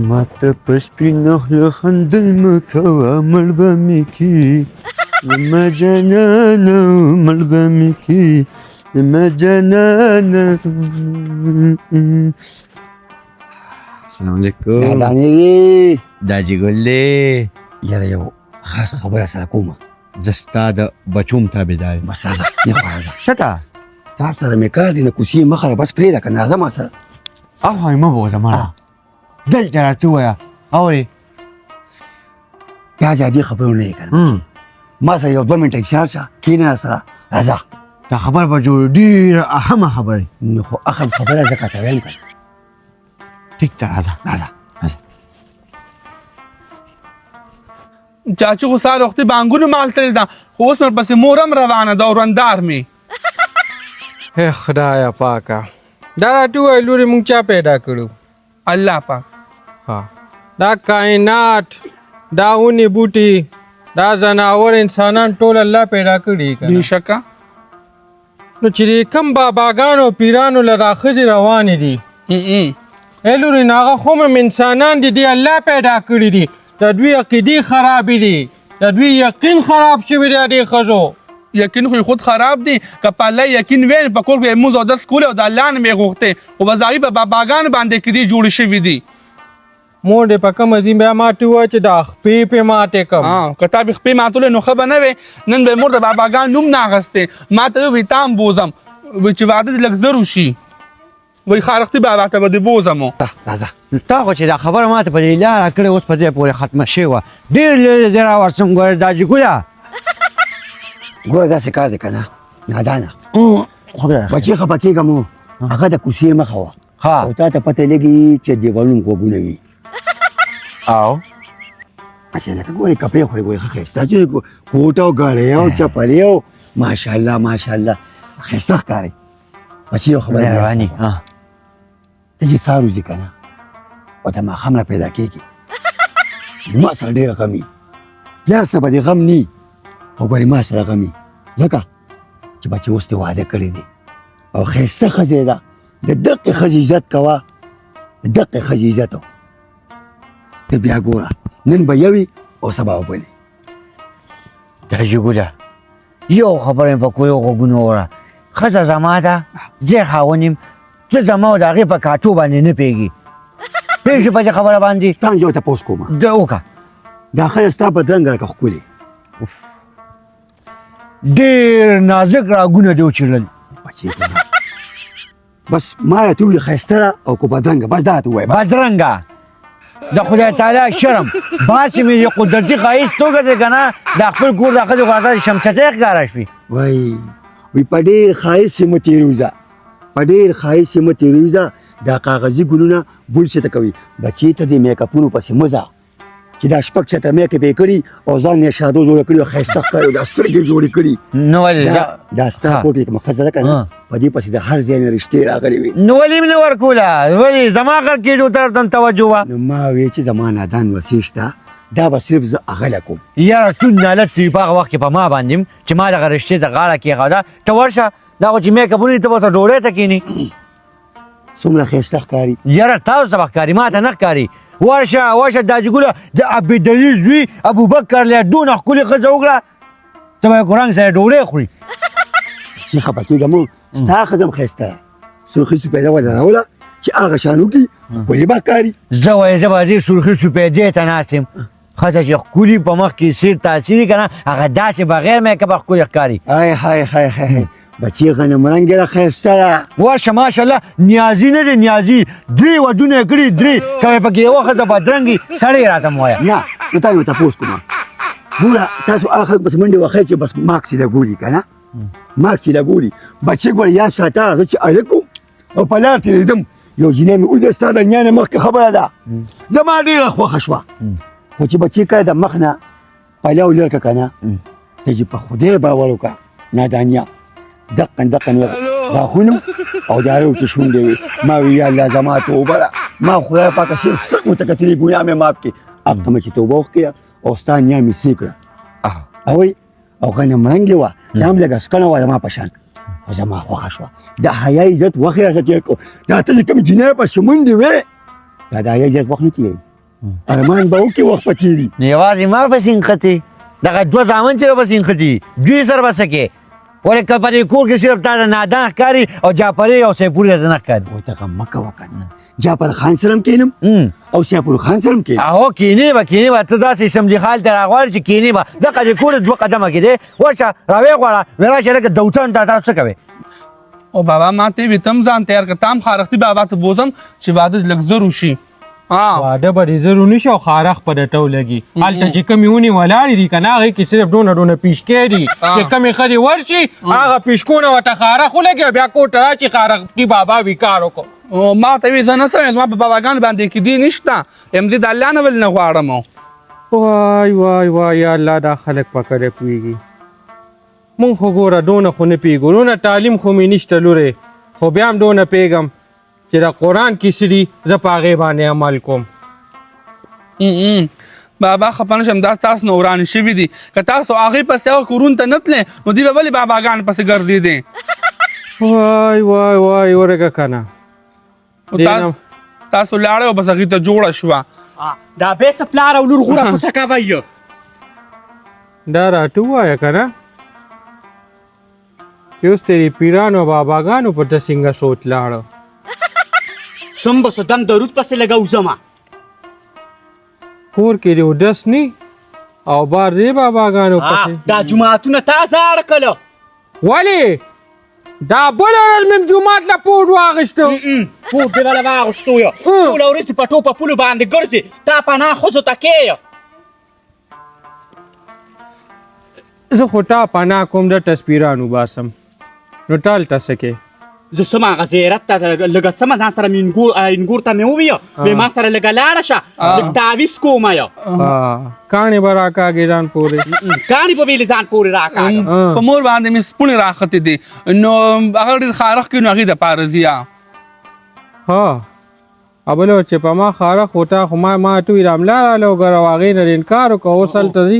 ما ته په سپینو خوله خندل مه کوه مړ به مې کي زما جانانه مړ به مې کي زما جانانه. السلام علیکم. دانې دی دا جګل دی. یاره یو خاص خبره سره کومه. زه ستا د بچوم تابعدار یم. بس راځه نه خو راځه. څه ته؟ تا سره مې کار دی نه کوڅې مخه را بس پرېږده که نه راځه ما سره. اخوای مه بوځه مړه دلته راته ووایه اورې بیا زیادې خبرونه نه یې که نه ما سره یو 2 منټه ایښار شه کښېنه راسره راځه. دا خبر به جوړ ډېره اهمه خبرې. نو خو اخم خبره ځکه ته وایم که نه. ټیک ته راځه. چاچو خو سهار وختي بانګونو مال تللی ده خو اوس ورپسې مور هم روانه ده او رندار مې. هی خدایا پاکه دا راته ووایه لورې مونږ چا پیدا کړو؟ الله پاک. ها دا کائنات دا ونې بوټي دا ځناور انسانان ټول الله پیدا کړي که نه؟ بېشکه. نو چې کوم باباګانو پیرانو له دا ښځې روانې دي ای لورې نو هغه خو هم انسانان دي الله پیدا کړي دي د دوی عقیدې خرابې دي د دوی یقین خراب شوی دی دې ښځو. یقین خو خود خراب دی که په الله یقین وی په کور کې مونځ او درس کولی او د الله نه مې غوښتې خو بس د هغوی په باباګانو باندې کیدې جوړې شوي دي. مور دې په کوم ځین بیا ماتې ووایه چې دا خپې پې ماتې کړم. که تا به خپې ماتولی نو ښه به نه وې نن به مور د باباګانو نوم نه اخیستی ما ته ووایي تا هم بوځم وایي چې واده دې لږ زر وشي وایي خارښتي بابا ته به دې بوځم. راځه تا خو چې دا خبره ماته په دې لاره کړې اوس په دې پورې ختمه شوې وه ډېر لرې دې راورسم ګوره دا جګوله ګوره داسې کار دی که نه نادانه خدای بچې خفه کېږم هغه د کوڅې مخه وه ها او تا ته پته لګي چې دیوالونو غوږونه وي او اچھا لکه ګورې کپړې خو یې ګورې ښه ښایسته چې کوټ او ګاړۍ او چپلې او ماشاءالله ماشاءالله ښایسته ښکارې بچې یو خبره مهرباني ته چې سهار وځې که نه او د ماښام نه پیدا کېږي ما سره ډېره غم وي پلار سره به دې غم نی او ګورې ما سره غم وي ځکه چې بچې اوس دې واده کړی دی او ښایسته ښځې ده د دقې ښځې عزت کوه د دقې ښځې عزت ته بیا ګوره نن به یوي او سبا به بلې دا جګوله یو خبره مې په کویو غوږونو وره ښځه زما ده زه خاوند یم ته زما او د هغې په کاټو باندې نه پوهېږي پوه شو په دې خبره باندې تا یو تپوس کومه دا وکړه دا ښځه ستا بدرنګه لکه ښکلې ډېر نازک راګونه دې وچېړل بچې بس ما راته وویل ښایسته ده او که بدرنګه بس دا راته ووایه بدرنګه د خدای تعالی شرم باسې مې د قدرتي ښایست توګه دی که نه د خپل کور د ښځې خو راته شمچتۍ ښکاره شوي وایي په ډېر ښایست یې مه تېروځه په ډېر ښایست یې مه تېروځه دا کاغذي ګلونه بوی چېته کوي بچې ته دې میکاپونو پسې مه ځه چې دا شپږ چته میکاپ یې کړي او ځان یې شادو جوړه کړي او ښایسته ښکاري او دا سترګې جوړې کړي نو ولې دا ستا کور کې کومه ښځه ده که نه په دې پسې د هر ځای نه رشتې راغلې وي نو ولې مې نه ورکوله ولې زما غږ کېږو طرف ته توجه وه نو ما وی چې زما نادان وسې شته دا به صرف زه هغه کوم یاره ټول نالت وي په هغه وخت کې په ما باندې یم چې ما دغه رشتې د غاړه کېښوده ته ورشه دا خو چې میکاپونه ته به ورته ډوډۍ ته کښېنې څومره ښایسته ښکاري یاره تاسو ته به ښکاري ما ته نه ښکاري ورشه دا جګوله د عبدالعزیز زوی ابوبکر له دونه ښکلې ښځه وکړه ته به یې قرآن سره ډوډۍ خوري چې خفه کېږم ستا ښځه هم ښایسته ده سرخي سپېده ودروله چې هغه شان وکړي ښکلې به ښکاري زه وایې زه به دې سرخي سپېدې ته ناست یم ښځه چې ښکلي په مخ کې سیر تاثیر که نه هغه داسې بغیر میکپه ښکلې ښکاري های بچې غنم رنګې ده ښایسته ده ورشه ماشاءالله نیازي نه دی نیازي 3 ودونه یې کړي 3 که مې پکې یوه ښځه بدرنګي سړی راته م وایه نه نو تا مې تپوس کومه ګوره تاسو هغه خلک بس منډې وښئ چې بس ماکس یې لګولي که نه ماکس یې لګولي بچې ګوره یاد ساته زه چې هلک وم او په لار تېرېدم یو جینۍ مې ولیده ستا د نیا نه مخکې خبره ده زما ډېره خوښه شوه خو چې بچې کله د مخ نه پلو لر که که نه ته چې په خدای باور وکړه نادانیه دقن غاښونه او د هغې چې شونډې وي ما وی یا الله زما توبه ده ما خدای پاکه صرف سترګو ته کتلې ګناه مې معاف کړي هغه مې چې توبه وکړه او ستا نیا مې سې کړه او غنم رنګې وه دا هم لږه سکنه وه زما په شان خو زما خوښه شوه د حیا عزت وخت یې راڅه تېر کړو دا ته چې کوم جینۍ پسې منډې وې دا د حیا عزت وخت نه تېروي ارمان به وکړي وخت به تېري نو یوازې ما پسې نښتې دغه دوه زامن چې راپسې نښتي دوی سره به څه کې ولې که په دې کور کې صرف تا ته نادان ښکاري او جعفري او سیفور درته نه ښکاري وایي ته غم مه کوه که نه جعفر خان سره هم کښېنم او سیفور خان سره هم کښېنم هو کینې به ته داسې سمدي حال ته راغواړې چې کینې به دغه دې کور دوه قدمه کې دی ورشه راویې غواړه ویې راشه لکه دوتن ته تاسو څه کوې او بابا ما ته وی تم ځان تیار کړ تام خارښتي بابا ته بوزم چې واده دې لږ زر وشي واده به دې زر ونشي او خارښ په ده ټو لګي هلته چې کمې ونې ولاړې دي که نه هغې کې صرف ډونه پیشکې دي چې کمې ښځې ورشي هغه پیشکونه ورته خارښ ولګي او بیا کور ته راشي خارښتي بابا وي کار وکړو او ما ته وی زه نه سم زما په باباګانو باندې کیدی نشته یم زه د الله نه ول نه غواړم وای وای وای یا الله دا خلک په کډه پوهېږي مونږ خو ګوره دونه خو نه پوهېږو دونه تعلیم خو مې نشته لورې خو بیا هم دونه پوهېږم چې د قرآن کیسې دي زه په هغې باندې عمل کوم بابا خفه نه شم دا تاسو نه ورانې شوي دي که تاسو هغې پسې هغه کورونو ته نه تلې نو دوی به ولې باباګانو پسې ګرځېدې وای وای وای ورګه که نه تاسو لاړې او بس هغې ته جوړه شوه دا بیسه پلار او لور غوره کوڅه کوئ دا راته ووایه که نه چې اوس تیرې پیرانو او باباګانو پر ته څنګه سوچ لاړه سم به سدن درود پسې لګو زما کور کې دې اودس نی او بار ځې باباګانو پسې دا جماعتونه تا زاړه کړه ولې دا بله ورځ مې جومات له پوډ واخیسته پوډ دې والا واغوستو یو ټوله ورځ دې په ټوپه پولو باندې ګرځې تا پناه ښځو ته کېیه زه خو تا پناه کوم د تصویرانو باسم نو ټال ته څه کې زه سم هغه زیارت ته لږه سمه ځان سره مې انګور ته مې وویه وی ما سره لږه لاړه شه لږ تعویض کومه یو کاڼې به راکاږې ځان پورې کاڼي به ویلې ځان پورې راکاږه په مور باندې مې سپوڼې راختې دي نو هغه ډېر خارښ کړي نو هغې دپاره ځي ها ابلو چې په ما خارښ و تا خو ما ته ویل املا راله وګوره او هغې نه دې انکار وکړه اوس هلته ځي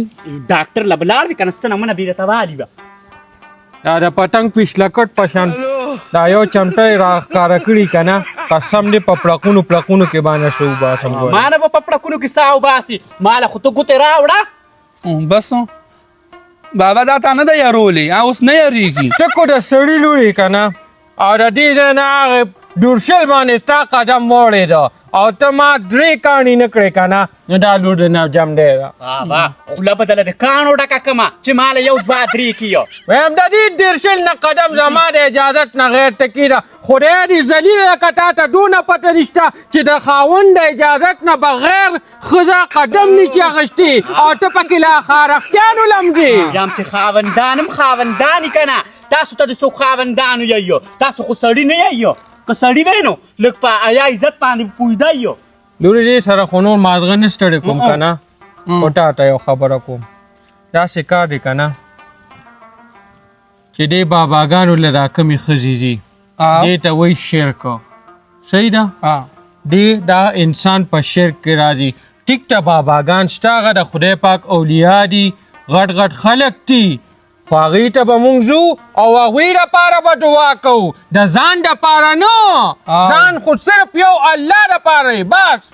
ډاکټر له به لاړ وي که نه ستنه منه بېرته والي به دا د پتنګ پیشلکټ په شان دا یو چمټی راښکاره کړي که نه قسم دې په پړقونو کې باندې شو وباسم ما نه به په پړقونو کې ساه وباسي ما له خو ته ګوتې راوړه بس نو بابا دا تا نه ده یارولې اوس نه یارېږي ټکو د سړي لورې که نه او د دې ځای نه هغې دورشل باندې ستا قدم وړېده او ته ما 3 کاڼي نه کړې که نه نو دا لور د نوجم دی ده بابا خوله به دله د کاڼو ډکه کړمه چې ما له یو 2 3 کیو ویم د دې دېرشل نه قدم زما د اجازت نه غیر تکي ده خدای دې ذلیله لکه تا ته دونه پته نشته چې د خاوند د اجازت نه بغیر ښځه قدم نشي اخیستي او ته پکې لا خارښتیانو لمدې یم چې خاوندانم خاوندانی که نه تاسو ته د څوک خاوندانو یایو تاسو خو سړي نه یایو که سړي وی نو لږ په حیا عزت باندې پوهېده یو لورې دې سره خو نور ماغزه نه ستړی کوم که نه خو تا ته یو خبره کوم داسې کار دی که نه چې دې باباګانو له دا کمې ښځې ځي دې ته وایي شرک صحیح ده دې دا انسان په شرک کې راځي ټیک ته باباګان شته هغه د خدای پاک اولیا دي غټ خلک دي خو هغې ته به مونږ ځو او هغوی دپاره به دعا کوو د ځان دپاره نه ځان خو صرف یو الله دپاره یې بس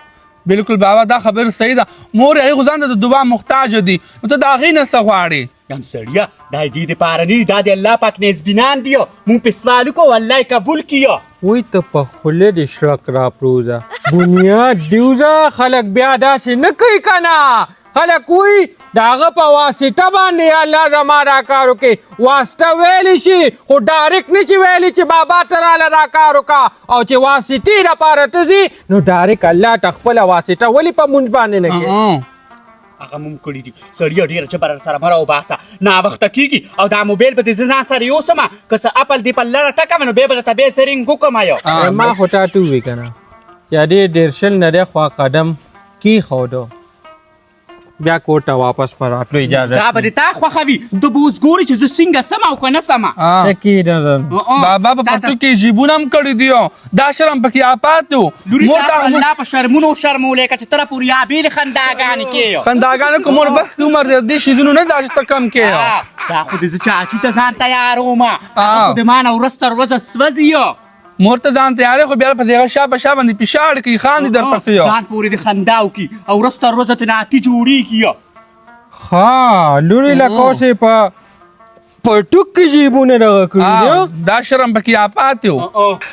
بالکل بابا دا خبر صحیح ده مور هغې خو ځان ته د دعا محتاجه دي نو ته د هغې نه څه غواړې یم سړیه دا دې دپاره نه دي دا د الله پاک نزبینان دي مونږ پې سوال وکړو الله یې قبول کړي وی ته په خوله د شرک راپروزه بنیاد دیوزه خلک بیا داسې نه کوي که نه خلک وی د هغه په واسطه باندې الله زما دا کار وکړي واسطه ویلی شي خو ډایرکټ نه شي ویلی چې بابا ته راله دا کار وکړه او چې واسطې دپاره ته ځي نو ډایرکټ الله ته خپله واسطه ولې په مونږ باندې نه کوي هغه مونږ کړي دي سړیه ډېره جبره سره مه راوباسه ناوخته کېږي او دا موبایل به دې زه ځان سره یوسمه که څه اپل دې په لړه ټکم نو بیا به درته بیا سرینګ وکړم یو ما خو تا ته ووایي که نه چې دې دېرشل نه دی خوا قدم کېښودو بیا کور ته واپس په راتلو اجازه دا به دې تا خوښوي د به اوس ګوري چې زه څنګه سم او که نه سمه بابا په پښتو کې جیبونه هم کړي دي دا شرم پکې آپات و لوري تا الله په شرمونو شرمولی که چې ته راپورې یابېلې خنداګانې کېیو خنداګانې که مور بس عمر دې شیدونو نه دا چې ته کم کې دا خو دې زه چاچي ته ځان تیارومه هغه خو د ما نه ورځ تر ورځه سوځي مور ته ځان تیارې خو بیا پسې هغه شا په شا باندې پیشاړ کوي خاندي درپسې یو ځان پورې د خندا وکړي او وروسته روزه ترې ناتي جوړېږي ها لوري لکه اوسې په ټوک کې جیبونه دغه کړي دي دا شرم پکې آپات یو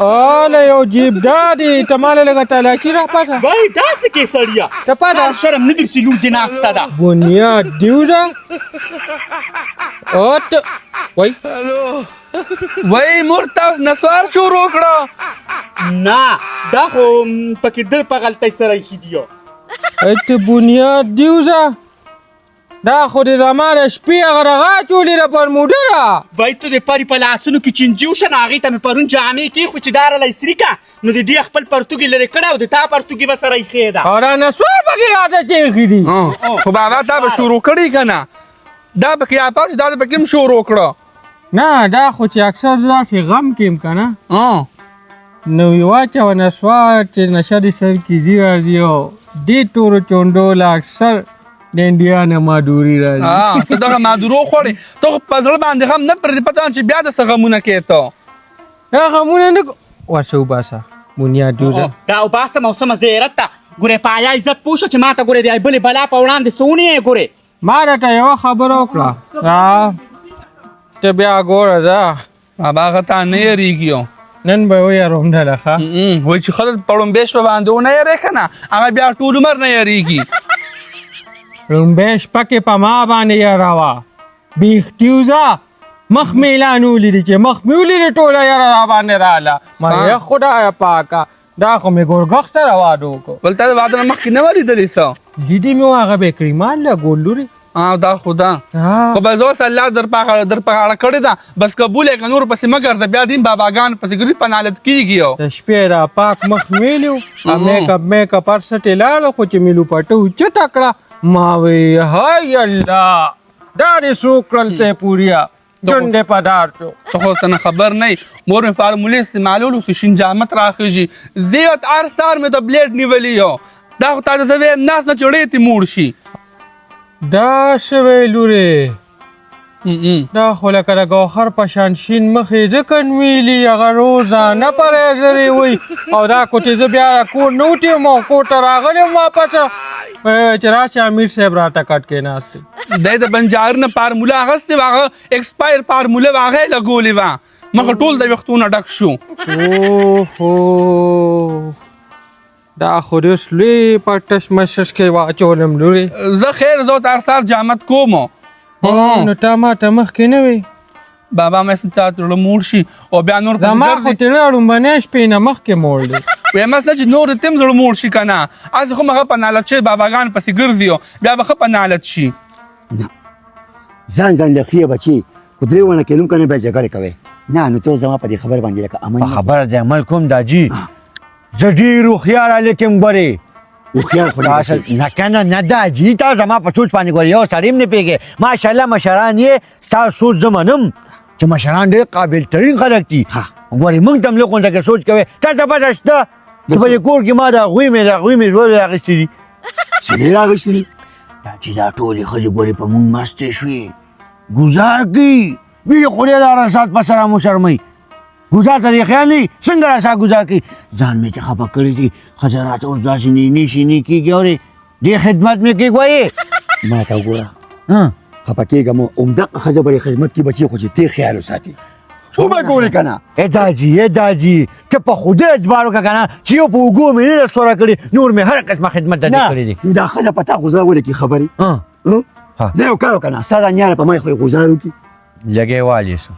اله یو جیب دادی تماله لګه تلاشي را پاسه وای داسې کې سړیه ته پاته دا شرم نه درسي لور دې ناسته ده بنیاد دیوزه اوت وای وای مور تاسو نسوار شروع کړه نه دا خو پکې د په غلطۍ سره ایښي دي ایت بنیاد دیوزه دا خو د زمانه شپې هغه رغا چولې ده پر موټره وای ته د پري په لاسونو کې چینجي وشه نو هغې ته مې پرون جامې کېښو چې دا راله اسري که نو د دې خپل پرتوګې لرې کړه او د تا پرتوګې به سره ایښې ده او دا نسوار پکې راته چیښي دي خو بابا تا به شروع کړي که نه دا پکې آپات دا پکې هم شروع کړه نه دا خو چې اکثر داسې غم کې یم که نه نو یې واچوه نسوار چې نشه د سر کیږي راځي او دې تورو چونډو له اکثر د انډیا نه مادوري راځي ته دغه مادورو خوړې ته خو په زړه باندې غم نه پرېږدي پته چې بیا د څه غمونه کوې ته دا غمونه نه ورشه وباسه بنیاد دوزه دا وباسه موسمه زیرت ته ګورې په آیا عزت پوه شه چې ما ته ګورې د بلې بلا په وړاندې څه ونیې ګورې ما راته یوه خبره وکړه ته بیا ګوره ده بابا هغه تا نه یېرېږي یو نن به ویروم ډله ښه وایي چې ښځه په ړومبې شپه باندې ونه یېرې که نه هغه بیا ټول عمر نه یېرېږي ړومبې شپه کې په ما باندې یاروه بیختیوزه مخ مې اعلان ولیدي چې مخ مې ولیدي ټوله یاره را باندې راله ما یا خدایه پاکه دا خو مې ګورګخ ته را واده وکړو بل تا د واده نه مخکې نه وه لیدلې څه لیدي مې و هغه به کریمان لګول لورې دا خو ده خو بس اوس الله در په غاړه کړې ده بس قبول یې که نور پسې مه ګرځه بیا دین باباګان پسې ګرځي په نالت کېږي یو د شپې را پاک مخ ویلو میکپ هر څه ټېلاړه خو چې مې لوپټه اوچته کړه ما وی های الله دا دې څو کړل څه پوریا جنډې په دار شو ته خو څه نه خبر نه یې مور مې فارمولې استعمالولو چې شین جامت راخېږي زیوت هر سهار مې د بلیډ نیولي یو دا خو تا ته زه ویم ناس نه چړې ته موړ شي دا شوی لورې دا خو لکه د ګوهر په شان شین مخې ځکه نویلي هغه روزانه پرېزرې وي او دا کوټې زه بیا کور نه وټیم او کور ته راغلی یم واپسه چې راشه امیر صاحب راته کټ کېناست دی د بنجار نه فارموله اخیستې وه هغه ایکسپایر فارموله وه هغه یې لګولې وه مخه ټول د ویښتونه ډک شو اوهو دا خو ډېر لوی پټش مشش کې واچولم لورې زه خیر زه ته هر سهار جامت کوم نو تا ماته مخکې نه وې بابا مې تا زړه موړ شي او بیا نور زما خو تېړه لومبنۍ شپې نه مخکې موړ دی وایم نه چې نور دې هم زړه موړ شي که نه هسې خو هغه په نالت شي باباګان پسې ګرځي بیا به ښه په نالت شي ځان له ښې بچي خو درې ونه کېلو که نه بیا جګړې کوې نه نو ته زما په دې خبر باندې لکه په خبره د عمل کوم داجي زه ډېر هوښیار هلک یم ګورې هوښیار خو نه کنه نه داجي تا زما په سوچ باندې ګورې یو سړی هم نه پوهېږې ماشاءالله مشران یې ستا سوچ زه منم چې مشران ډېر قابل ترین خلک دي ګورې موږ ته هم لږ غونډه کې سوچ کوې تا ته پته شته چې په دې کور کې ما د هغوی مې ژولې اخیستې دي څه راغېستې دي دا چې دا ټولې ښځې ګورې په موږ مستې شوې ګزار کوي ویې خورې دا رسات په سره مو شرموي ګزار ته دې خیال نه وي څنګه راسا ګزار کوي ځان مې چې خفه کړی دي ښځه راته اوس داسې نیینې شینې کېږي اورې ډېر خدمت مې کوي ګویې ما ته وګوره خفه کېږم همدغه ښځه به یې خدمت کې بچي خو چې ته خیال وساتې څو به ګورې که نه داجي ته په خدای اعتبار وکړه که نه چې یو په اوږو مې نه ده سوره کړې نور مې هر قسمه خدمت د دې کړی دي نو دا ښځه په تا غوزار ولکړي خبرې زه یو کار وکړه ستا دا نیاله په ما یې خو یې غوزار وکړي لږې والې شو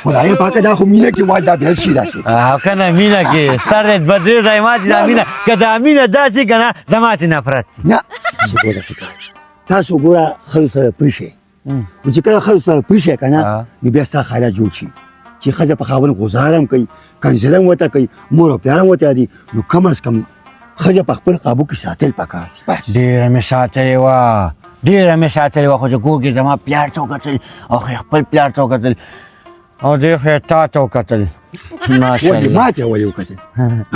خدای پاکه دا خو مینه کې وال دا بیا شي داسې که نه مینه کې سر دې بدرې ځای ما چې دا مینه که دا مینه داسې که نه زما چې نفرت نه چې ګوره څه کار تاسو ګوره ښځو سره پوه شئ نو چې کله ښځو سره پوه شئ که نه نو بیا ستا خیالات جوړ شي چې ښځه په خاوند غوزار هم کوي کنځل هم ورته کوي مور او پلار هم ورته دي نو کم از کم ښځه په خپل قابو کې ساتل پکار دي بس ډېره مې ساتلې وه ډېره مې ساتلې وه خو چې کور کې زما پلار ته وکتل او خپل پلار ته وکتل او دې خو تا ته وکتل ولې ماشاءالله ما ته ولې وکتل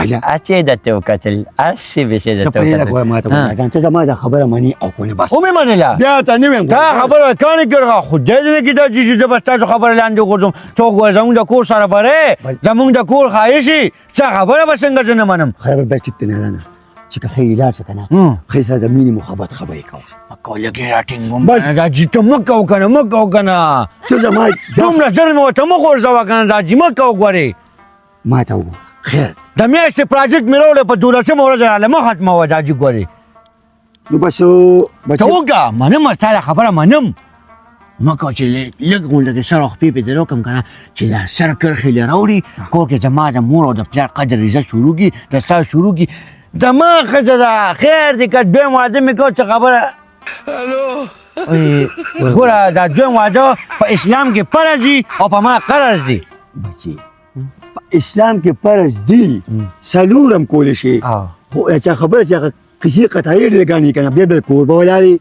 اجا اچې درته وکتل اسی بسې ته درته پرېږده وکتل ګوره ما ته ګوره ته زما دا خبره منې او کنه بس ومې منله بیا ته نه ویم تا خبره کانې کړه خو دې ځینې کې دا چې زه به ستاسو خبره لاندې وغورځم ته وګوره زموږ د کور سره به زموږ د کور ښایسي ستا خبره به څنګه زه نه منم خبره بس ټیک نه ده چې که خیر لاړ شه که نه ښه سره د مینې محبت خبرې کوه مکو لږې راټینګوم بس. دا جي ته مه کوه که نه مه کوه که نه ته زما دومره زر مې ورته مه غورځوه که نه دا جي مه کوه ګورې ما ته وګوره خیر د میاشتې پراجکټ مې راوړی په 12مه ورځ راله مه ختموه دا جي ګورې نو بس ته وګه منم ستا دا خبره منم مه کوه چې لږ غونډه کې سر او خپې پې دې وکړم که نه چې دا سر کرښې لې راوړي کور کې زما د مور او د پلار قدر عزت شروع کړي د ستا شروع کړي د ما ښځه ده خیر دې که دویم واده مې کوه څه خبره ګوره دا دویم واده په اسلام کې فرض دي او په ما قرض دي بچي په اسلام کې فرض دي څلورم کولی شي خو چا خبره چې هغه کسی قطعی ډېر ګڼي که نه بیا به کور به ولاړې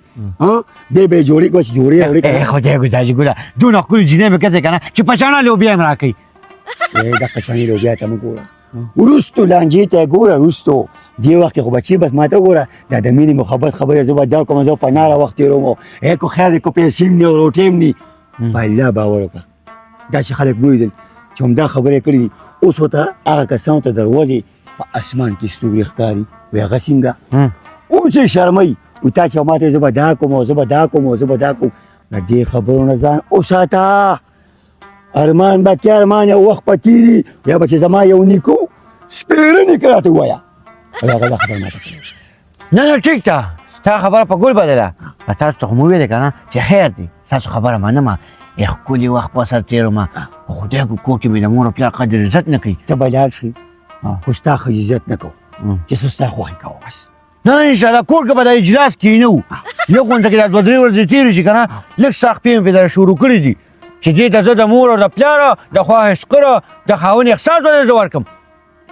بیا به یې جوړې کړه چې جوړې اورې که نه خدای ګداجي ګوره دونه ښکلې جینۍ مې کتې که نه چې په چاڼه لوبیا مې راکوي دا قشنګې لوبیا ته مه ګوره وروستو لانجې ته یې ګوره وروستو دې وخت کې خو بچي بس ما ته ګوره دا د مینې محبت خبرې زه به دا کوم زه په ناره وخت تېروم کو خیر دی کو پیسې هم نی او روټۍ هم ني په الله باور وکړه داسې خلک ولیدل چې همدا خبرې کړې دي اوس ورته هغه کسانو ته دروازې په اسمان کې ستوري ښکاري وایي هغه څنګه اوس یې شرموي وایي تا چې ما ته زه به دا کوم او زه به دا کوم او زه به دا کوم د دې خبرو نه ځان وساته ارمان به کې ارمان یو وخت په تېري یا به چې زما یو نیکو سپېره نیکه راته ووایه هغه دا خبره ماته کړې نه ټیک ده ستا خبره په ګول بدله تاسو ته خو مو ویلې که نه چې خیر دی ستاسو خبره منمه ښکلي وخت په سر تېرومه خو خدای کو کور کې مې د مور او پلار قدر عزت نه کوي ته به لاړ شي خو ستا ښه عزت نه کوو چې څه ستا خوښې کوه بس نه انشاءالله کور کې به د اجلاس کېنو یو غونډه کې دا 2-3 ورځې تېرې شي که نه لږ ستا خپې مې پې در شروع کړي دي چې دې ته زه د مور او د پلاره د خواهش کړه د خاوند احساس به زه ورکړم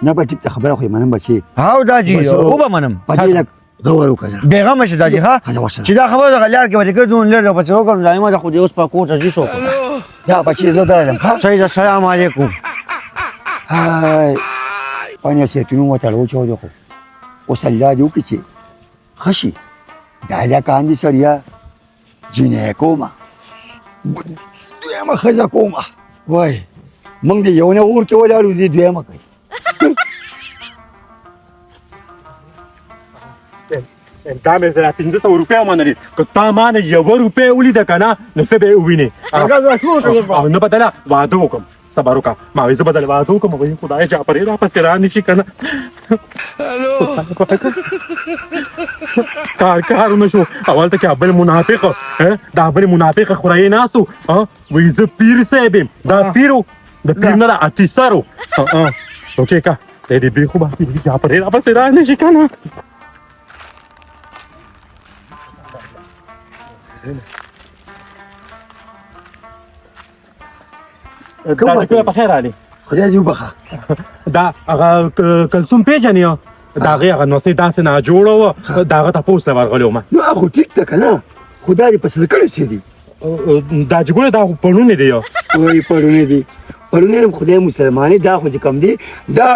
نه به ټیک ته خبره خو یې منم بچې هاو دا جي وبه منم په دې لږ غور وکړه بېغمه شه دا جي ښه ښځه ورسره چې دا خبره دغه لار کې به دې ګرځو لږ پسې وکړم ځایمه ده خو دې اوس په کور ته ځي څوک ځه بچې زه درغلم ښه صحیح ده السلام علیکم هاي په نصیحتونو وتړو چې خو اوس الله دې وکړي چې ښه شي دا هلکان دي سړیه جینۍ کومه دویمه ښځه کومه وای موږ د یو نه اور کې ولاړو دي دویمه کوي دا مې زره 500 روپۍ ومنلې که تا ما نه 1 روپۍ ولیده که نه نو څه به یې ووینې او نه به دله واده وکړم صبر وکړه ما وایي زه به دله واده وکړم وایي خدای جعفرې راپسې رانشي که نه کار ونه شو اول ته کې بل منافق دا بل منافق خورایې ناست و وایي زه پیر صاحب یم دا پیر و د پیر نه ده اتیسر و اوکې که دی دې بې خوبه جعفرې راپسې رانشي که نه دا د کله په خیر علي خدای دې وبخه دا هغه کلثوم پېژنې د هغې هغه نوسۍ داسې ناجوړه وه د هغه تپوس ته ورغلی وم نو هغه ټیک ده که نه خو دا دې په سره کړی څه دي دا چې ګوره دا خو پړونې دی وایي پړونې دي پړونې هم خدای مسلمانې دا خو چې کوم دي دا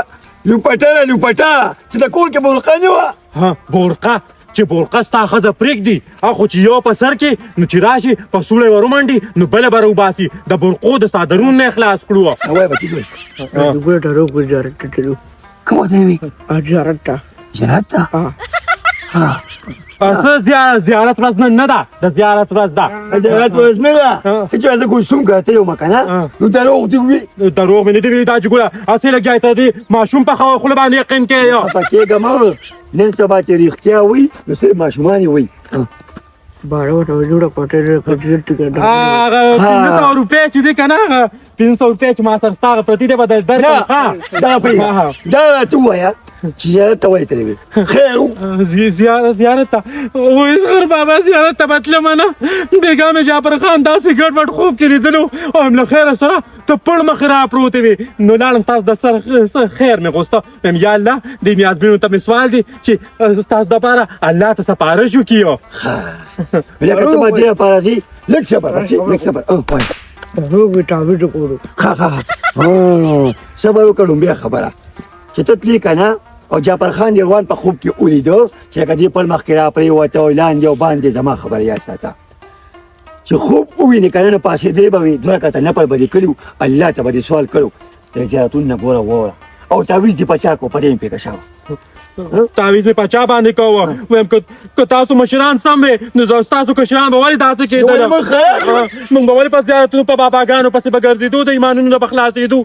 لوپټه چې د کور کې برقه نه وه ها برقه چې برقه ستا ښځه پرېږدي خو چې یو په سر کې نو چې راشي په سوړی ور ومنډي نو بله به راوباسي د برقو د څادرونو نه یې خلاص کړو وایي بچي کومه ته وي زیارت ته څه زیارت ورځ نه ده د زیارت ورځ ده زیارت ورځ نه ده ته چې زه کوڅوم کاته یم که نه نو دروغ دې وي دروغ مې نه دي ویلي دا چې ګوره هسې لګیا ته دې ماشوم په خوله باندې یقین کوې خفه کېږم نن سبا چې رښتیا وي نو صرف ماشومان یې وي هغه 500 روپۍ چې دی که نه هغه 500 روپۍ چې ما سره ستا هغه پرتې دی به درکړم دا پرېږده دا راته ووایه چې زیارت ته ولې تللی وې خیر و زیارت ته وایي اصغر بابا زیارت ته به تلمه نه بېګا مې جعفر خان داسې ګډوډ خوب کې لیدلو او هم له خیره سره ته پړ مخې را پروتې وې نو لاړم ستاسو د سر خیر مې غوښته ویم یا الله دې میازبینو ته مې سوال دی چې ستاسو دپاره الله ته سپارښت وکړي لکه ته به دې لپاره ځي لږ صبر بچي لږ صبر هغه تعویض وکړو صبر وکړو بیا خبره چې ته تلې که نه او جعفر خان دیروان په خوب کې ولیده چې لکه دې پل مخکې را پرېوته او لاندې او باندې زما خبره یاد ساته چې خوب ووینې که نه نه پاسېدلی به وي 2 رکعته نفل به دې کړي الله ته به دې سوال کړو د زیارتونو نه ګوره ووره او تعویض دې په چا کو په دې مې پېښه شوه تعویض مې په چا باندې کوه ویم که تاسو مشران سم وې نو ستاسو کشران به ولې داسې کېدل موږ به ولې په زیارتونو په باباګانو پسې به ګرځېدو د ایمانونو نه به خلاصېدو